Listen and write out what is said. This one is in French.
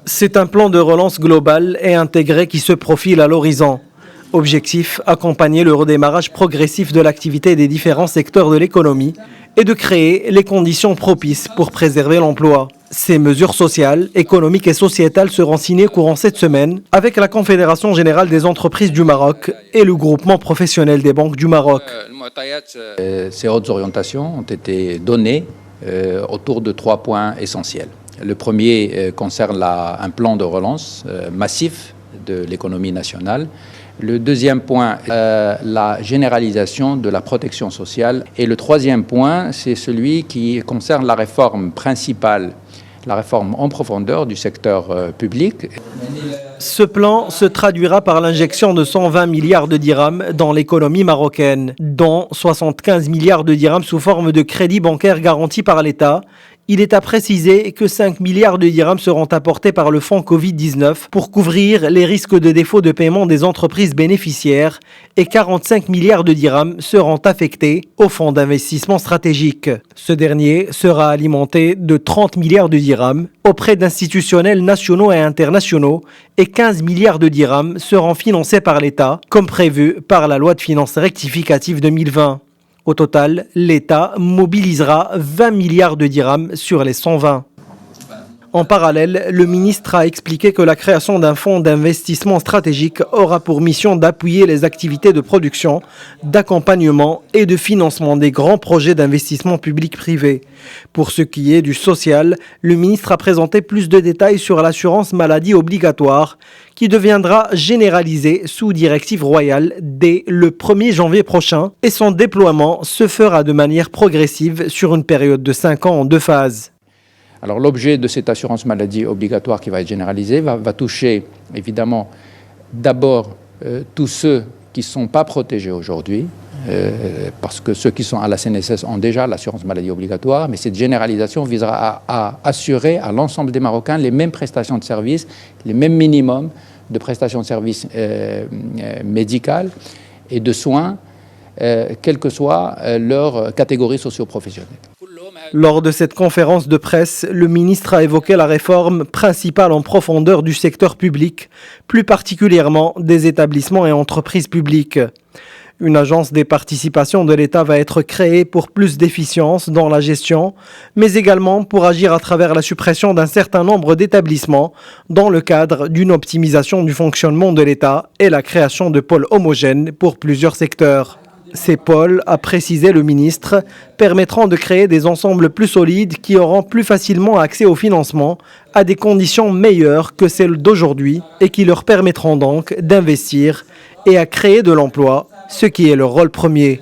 C'est un plan de relance global et intégré qui se profile à l'horizon. Objectif, accompagner le redémarrage progressif de l'activité des différents secteurs de l'économie et de créer les conditions propices pour préserver l'emploi. Ces mesures sociales, économiques et sociétales seront signées courant cette semaine avec la Confédération générale des entreprises du Maroc et le groupement professionnel des banques du Maroc. Ces hautes orientations ont été données autour de 3 points essentiels. Le premier concerne un plan de relance massif de l'économie nationale. Le deuxième point, la généralisation de la protection sociale. Et le troisième point, c'est celui qui concerne la réforme principale, la réforme en profondeur du secteur public. Ce plan se traduira par l'injection de 120 milliards de dirhams dans l'économie marocaine, dont 75 milliards de dirhams sous forme de crédits bancaires garantis par l'État. Il est à préciser que 5 milliards de dirhams seront apportés par le fonds Covid-19 pour couvrir les risques de défaut de paiement des entreprises bénéficiaires et 45 milliards de dirhams seront affectés au fonds d'investissement stratégique. Ce dernier sera alimenté de 30 milliards de dirhams auprès d'institutionnels nationaux et internationaux et 15 milliards de dirhams seront financés par l'État comme prévu par la loi de finances rectificative 2020. Au total, l'État mobilisera 20 milliards de dirhams sur les 120. En parallèle, le ministre a expliqué que la création d'un fonds d'investissement stratégique aura pour mission d'appuyer les activités de production, d'accompagnement et de financement des grands projets d'investissement public-privé. Pour ce qui est du social, le ministre a présenté plus de détails sur l'assurance maladie obligatoire qui deviendra généralisée sous directive royale dès le 1er janvier prochain et son déploiement se fera de manière progressive sur une période de 5 ans en 2 phases. Alors l'objet de cette assurance maladie obligatoire qui va être généralisée va toucher évidemment d'abord tous ceux qui ne sont pas protégés aujourd'hui, parce que ceux qui sont à la CNSS ont déjà l'assurance maladie obligatoire, mais cette généralisation visera à assurer à l'ensemble des Marocains les mêmes prestations de services, les mêmes minimums de prestations de services médicales et de soins, quelle que soit leur catégorie socio-professionnelle. Lors de cette conférence de presse, le ministre a évoqué la réforme principale en profondeur du secteur public, plus particulièrement des établissements et entreprises publiques. Une agence des participations de l'État va être créée pour plus d'efficience dans la gestion, mais également pour agir à travers la suppression d'un certain nombre d'établissements dans le cadre d'une optimisation du fonctionnement de l'État et la création de pôles homogènes pour plusieurs secteurs. Ces pôles, a précisé le ministre, permettront de créer des ensembles plus solides qui auront plus facilement accès au financement à des conditions meilleures que celles d'aujourd'hui et qui leur permettront donc d'investir et à créer de l'emploi, ce qui est leur rôle premier.